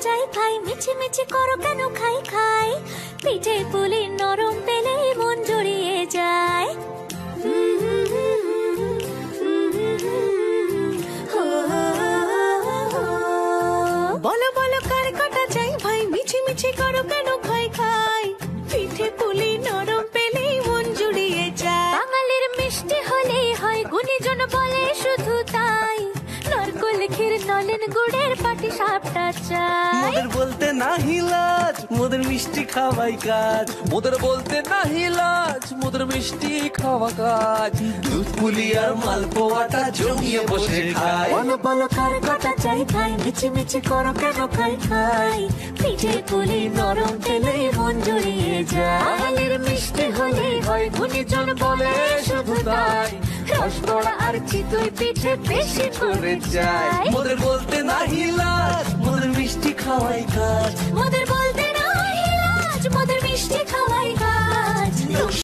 চাই খাই, মিছিমিছি করো কেন খাই খাই, পিঠে পুলি নরম পেলে মন জড়িয়ে যায়। বলো বলো কার কটা চাই ভাই, মিছিমিছি করো কেন খাই খাই, পিঠে পুলি নরম পেলে মন জুড়িয়ে যায়। বাঙালির মিষ্টি হলেই হয়, গুণীজন বলে শুধু তাই, নারকোল ক্ষীর নলেন গুড়ের পাটি সাপটা চাই। মোদের বলতে নাহি লাজ, মোদের মিষ্টি খাওয়াই কাজ। মোদের বলতে নাহি লাজ, মোদের মিষ্টি খাওয়া কাজ। দুধ পুলি আর মালপোয়াটা জমিয়ে বসে খায়। বলো বলো কার কটা চাই খাই, মিছিমিছি করো কেন খাই খাই, পিঠে পুলি নরম পেলে মন জড়িয়ে যায়। বাঙালির মিষ্টি হলেই হয়, গুণীজন বলে শুধু তাই, রসগোড়া আর চিতই পিঠে বেশি করে যায়। মোদের বলতে নাহি লাজ, মোদের মিষ্টি খাওয়াই কাজ। মোদের বলতে নাই লাজ, মোদের মিষ্টি খাওয়া